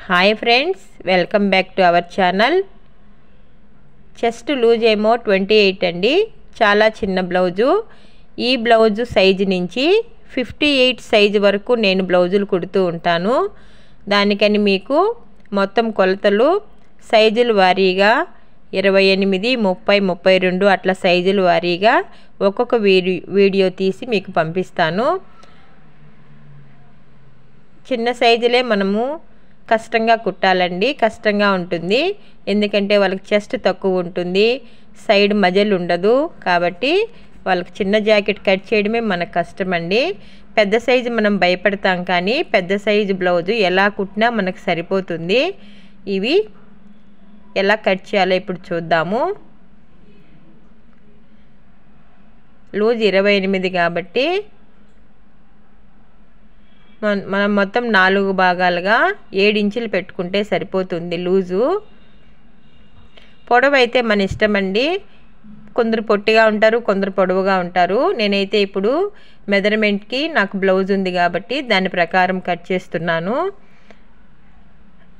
Hi friends, welcome back to our channel. Chest loose ఏమో 28 అండి. చాలా చిన్న బ్లౌజు. ఈ బ్లౌజు సైజు నుంచి 58 సైజు వరకు నేను బ్లౌజులు కుడుతూ ఉంటాను. దానికని మీకు మొత్తం కొలతలు సైజుల వారీగా 28, 30, 32 అట్లా సైజుల వారీగా ఒక్కొక్క వీడియో తీసి మీకు పంపిస్తాను. చిన్న సైజులే మనము కష్టంగా కుట్టాలండి, కష్టంగా ఉంటుంది. ఎందుకంటే వాళ్ళకి చెస్ట్ తక్కువ ఉంటుంది, సైడ్ మజల్ ఉండదు. కాబట్టి వాళ్ళకి చిన్న జాకెట్ కట్ చేయడమే మనకు కష్టమండి. పెద్ద సైజు మనం భయపడతాం, కానీ పెద్ద సైజు బ్లౌజు ఎలా కుట్టినా మనకు సరిపోతుంది. ఇవి ఎలా కట్ చేయాలో ఇప్పుడు చూద్దాము. లూజ్ 28 కాబట్టి మనం మొత్తం 4 భాగాలుగా 7 ఇంచులు పెట్టుకుంటే సరిపోతుంది లూజు. పొడవు అయితే మన ఇష్టం అండి. కొందరు పొట్టిగా ఉంటారు, కొందరు పొడవుగా ఉంటారు. నేనైతే ఇప్పుడు మెజర్మెంట్కి నాకు బ్లౌజ్ ఉంది కాబట్టి దాని ప్రకారం కట్ చేస్తున్నాను.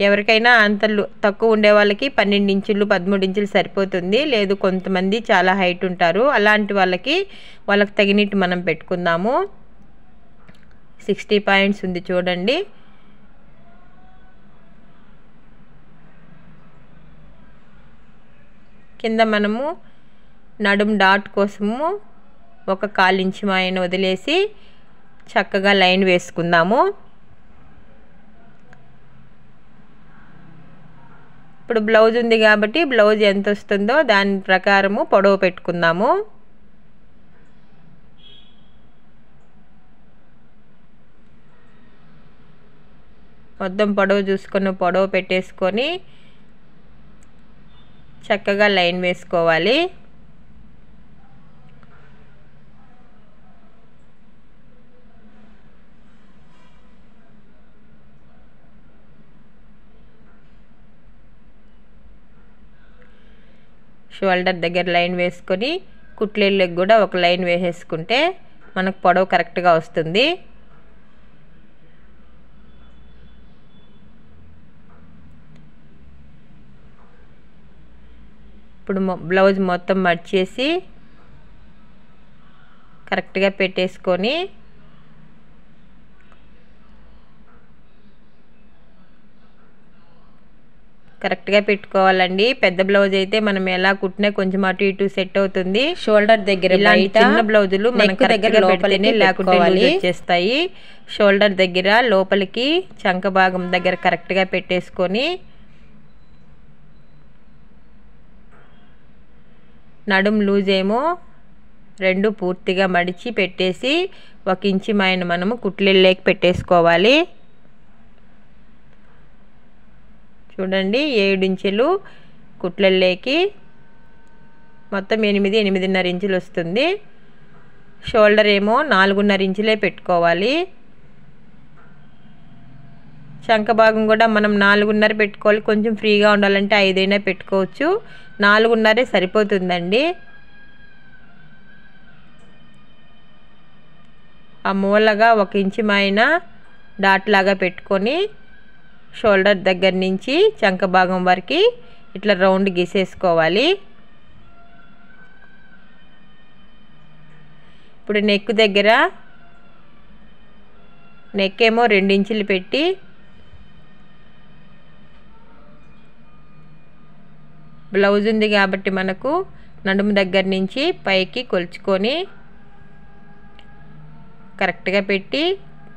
ఎవరికైనా అంత తక్కువ ఉండే వాళ్ళకి 12 ఇంచులు 13 ఇంచులు సరిపోతుంది. లేదు కొంతమంది చాలా హైట్ ఉంటారు, అలాంటి వాళ్ళకి తగినట్టు మనం పెట్టుకుందాము. 60 పాయింట్స్ ఉంది చూడండి. కింద మనము నడుం డాట్ కోసము 1/4 ఇంచు మాయను వదిలేసి చక్కగా లైన్ వేసుకుందాము. ఇప్పుడు బ్లౌజ్ ఉంది కాబట్టి బ్లౌజ్ ఎంత వస్తుందో దాని ప్రకారము పొడవు పెట్టుకుందాము. మొత్తం పొడవు చూసుకొని పొడవు పెట్టేసుకొని చక్కగా లైన్ వేసుకోవాలి. షోల్డర్ దగ్గర లైన్ వేసుకొని కుట్లేళ్ళకి కూడా ఒక లైన్ వేసేసుకుంటే మనకు పొడవు కరెక్ట్గా వస్తుంది. ఇప్పుడు బ్లౌజ్ మొత్తం మడిచేసి కరెక్ట్గా పెట్టేసుకొని కరెక్ట్గా పెట్టుకోవాలండి. పెద్ద బ్లౌజ్ అయితే మనం ఎలా కుట్టినా కొంచెం అటు ఇటు సెట్ అవుతుంది. షోల్డర్ దగ్గర చిన్న బ్లౌజులు మనకు దగ్గర లోపలికి లేకుంటే వచ్చేస్తాయి. షోల్డర్ దగ్గర లోపలికి చంక భాగం దగ్గర కరెక్ట్గా పెట్టేసుకొని నడుం లూజ్ ఏమో 2 పూర్తిగా మడిచి పెట్టేసి 1 ఇంచు మాయను మనము కుట్లెళ్ళేకి పెట్టేసుకోవాలి. చూడండి, 7 ఇంచులు కుట్లెళ్ళేకి మొత్తం 8.5 ఇంచులు వస్తుంది. షోల్డర్ ఏమో 4.5 ఇంచులే పెట్టుకోవాలి. చంక భాగం కూడా మనం 4.5 పెట్టుకోవాలి. కొంచెం ఫ్రీగా ఉండాలంటే 5 అయినా పెట్టుకోవచ్చు. 4.5 సరిపోతుందండి. ఆ మూలగా 1 ఇంచు మాయన డాట్ లాగా పెట్టుకొని షోల్డర్ దగ్గర నుంచి చంక భాగం వరకు ఇట్లా రౌండ్ గీసేసుకోవాలి. ఇప్పుడు నెక్ దగ్గర నెక్ ఏమో 2 ఇంచులు పెట్టి బ్లౌజ్ ఉంది కాబట్టి మనకు నడుము దగ్గర నుంచి పైకి కొలుచుకొని కరెక్ట్గా పెట్టి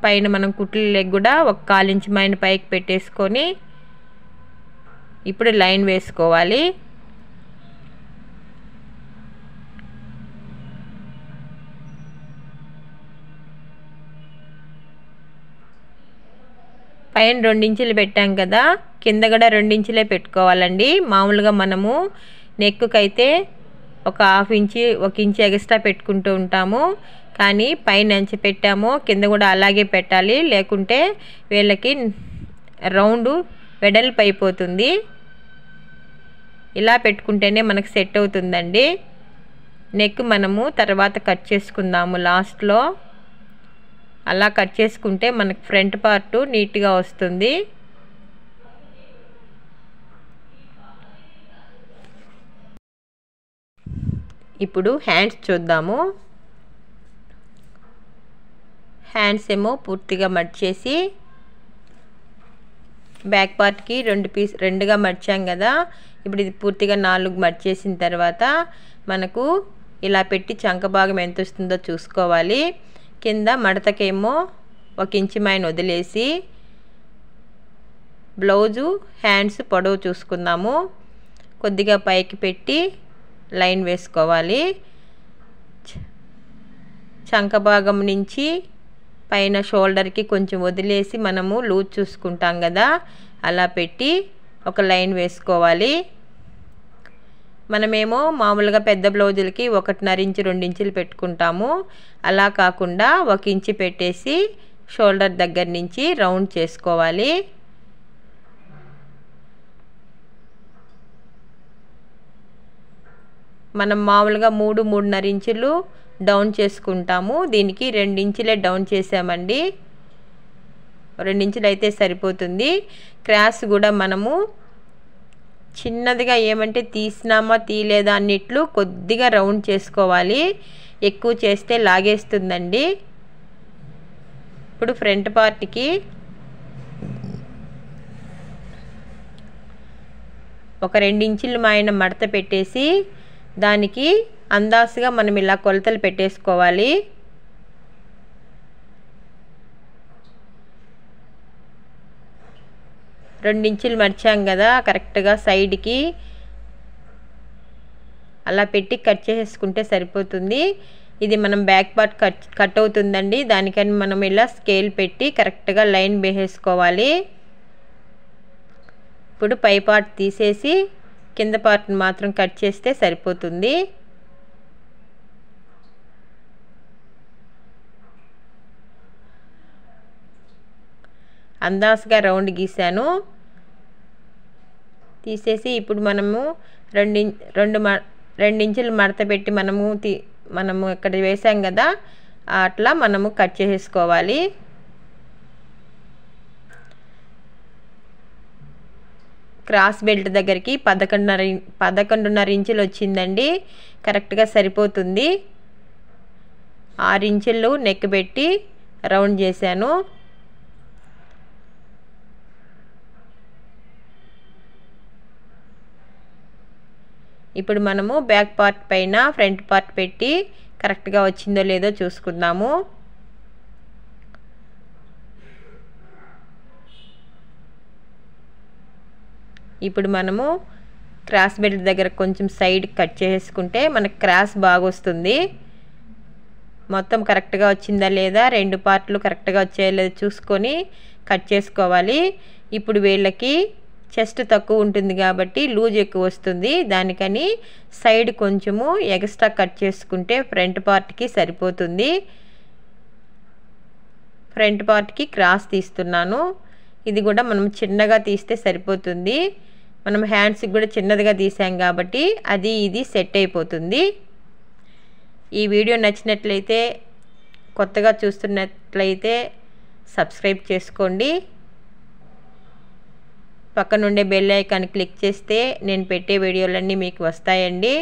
పైన మనం కుట్లు లెగ్ కూడా 1/4 ఇంచు మైన పైకి పెట్టేసుకొని ఇప్పుడు లైన్ వేసుకోవాలి. పైన 2 ఇంచులు పెట్టాం కదా, కింద కూడా 2 ఇంచులే పెట్టుకోవాలండి. మామూలుగా మనము నెక్కుకైతే ఒక 1/2 ఇంచు 1 ఇంచు ఎక్స్ట్రా పెట్టుకుంటూ ఉంటాము. కానీ పైన ఎంత పెట్టామో కింద కూడా అలాగే పెట్టాలి, లేకుంటే వీళ్ళకి రౌండ్ వెడల్పు అయిపోతుంది. ఇలా పెట్టుకుంటేనే మనకు సెట్ అవుతుందండి. నెక్ మనము తర్వాత కట్ చేసుకుందాము లాస్ట్లో. అలా కట్ చేసుకుంటే మనకు ఫ్రంట్ పార్ట్ నీట్గా వస్తుంది. ఇప్పుడు హ్యాండ్స్ చూద్దాము. హ్యాండ్స్ ఏమో పూర్తిగా మర్చేసి బ్యాక్ పార్ట్కి రెండుగా మర్చాం కదా. ఇప్పుడు ఇది పూర్తిగా 4 మర్చేసిన తర్వాత మనకు ఇలా పెట్టి చంక భాగం ఎంత వస్తుందో చూసుకోవాలి. కింద మడతకేమో 1 ఇంచు మైన వదిలేసి బ్లౌజు హ్యాండ్స్ పొడవు చూసుకుందాము. కొద్దిగా పైకి పెట్టి లైన్ వేసుకోవాలి. చంక భాగం నుంచి పైన షోల్డర్కి కొంచెం వదిలేసి మనము లూజ్ చూసుకుంటాం కదా, అలా పెట్టి ఒక లైన్ వేసుకోవాలి. మనమేమో మామూలుగా పెద్ద బ్లౌజులకి 1.5 ఇంచు 2 ఇంచులు పెట్టుకుంటాము. అలా కాకుండా 1 ఇంచు పెట్టేసి షోల్డర్ దగ్గర నుంచి రౌండ్ చేసుకోవాలి. మనం మామూలుగా 3-3.5 ఇంచులు డౌన్ చేసుకుంటాము. దీనికి 2 ఇంచులే డౌన్ చేసామండి. 2 ఇంచులు అయితే సరిపోతుంది. క్రాస్ కూడా మనము చిన్నదిగా ఏమంటే తీసినామా తీయలేదా అన్నిట్లు కొద్దిగా రౌండ్ చేసుకోవాలి. ఎక్కువ చేస్తే లాగేస్తుందండి. ఇప్పుడు ఫ్రంట్ పార్ట్కి ఒక 2 ఇంచులు మైన మడత పెట్టేసి దానికి అందాసుగా మనం ఇలా కొలతలు పెట్టేసుకోవాలి. రెండు ఇంచులు మర్చాం కదా, కరెక్ట్గా సైడ్కి అలా పెట్టి కట్ చేసేసుకుంటే సరిపోతుంది. ఇది మనం బ్యాక్ పార్ట్ కట్ అవుతుందండి. దానికని మనం ఇలా స్కేల్ పెట్టి కరెక్ట్గా లైన్ వేసేసుకోవాలి. ఇప్పుడు పై పార్ట్ తీసేసి కింద పార్ట్ని మాత్రం కట్ చేస్తే సరిపోతుంది. అందాసుగా రౌండ్ గీసాను. తీసేసి ఇప్పుడు మనము 2 ఇంచులు మడత పెట్టి మనము ఇక్కడ వేసాం కదా, అట్లా మనము కట్ చేసేసుకోవాలి. క్రాస్ బెల్ట్ దగ్గరికి 11.5 ఇంచులు వచ్చిందండి. కరెక్ట్గా సరిపోతుంది. 6 ఇంచులు నెక్ పెట్టి రౌండ్ చేశాను. ఇప్పుడు మనము బ్యాక్ పార్ట్ పైన ఫ్రంట్ పార్ట్ పెట్టి కరెక్ట్గా వచ్చిందో లేదో చూసుకుందాము. ఇప్పుడు మనము క్రాస్ బెల్ట్ దగ్గర కొంచెం సైడ్ కట్ చేసుకుంటే మనకు క్రాస్ బాగా వస్తుంది. మొత్తం కరెక్ట్గా వచ్చిందా లేదా, 2 పార్ట్లు కరెక్ట్గా వచ్చాయో లేదో చూసుకొని కట్ చేసుకోవాలి. ఇప్పుడు వీళ్ళకి చెస్ట్ తక్కువ ఉంటుంది కాబట్టి లూజ్ ఎక్కువ వస్తుంది. దానికని సైడ్ కొంచెము ఎక్స్ట్రా కట్ చేసుకుంటే ఫ్రంట్ పార్ట్కి సరిపోతుంది. ఫ్రంట్ పార్ట్కి క్రాస్ తీస్తున్నాను. ఇది కూడా మనం చిన్నగా తీస్తే సరిపోతుంది. మనం హ్యాండ్స్కి కూడా చిన్నదిగా తీసాం కాబట్టి ఇది సెట్ అయిపోతుంది. ఈ వీడియో నచ్చినట్లయితే, కొత్తగా చూస్తున్నట్లయితే సబ్స్క్రైబ్ చేసుకోండి. పక్కనుండే బెల్ ఐకాన్ క్లిక్ చేస్తే నేను పెట్టే వీడియోలన్నీ మీకు వస్తాయండి.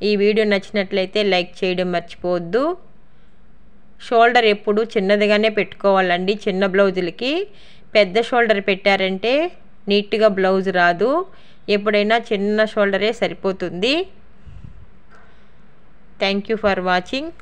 ఈ వీడియో నచ్చినట్లయితే లైక్ చేయడం మర్చిపోవద్దు. షోల్డర్ ఎప్పుడు చిన్నదిగానే పెట్టుకోవాలండి. చిన్న బ్లౌజులకి పెద్ద షోల్డర్ పెట్టారంటే నీట్గా బ్లౌజ్ రాదు. ఎప్పుడైనా చిన్న షోల్డరే సరిపోతుంది. Thank you for watching.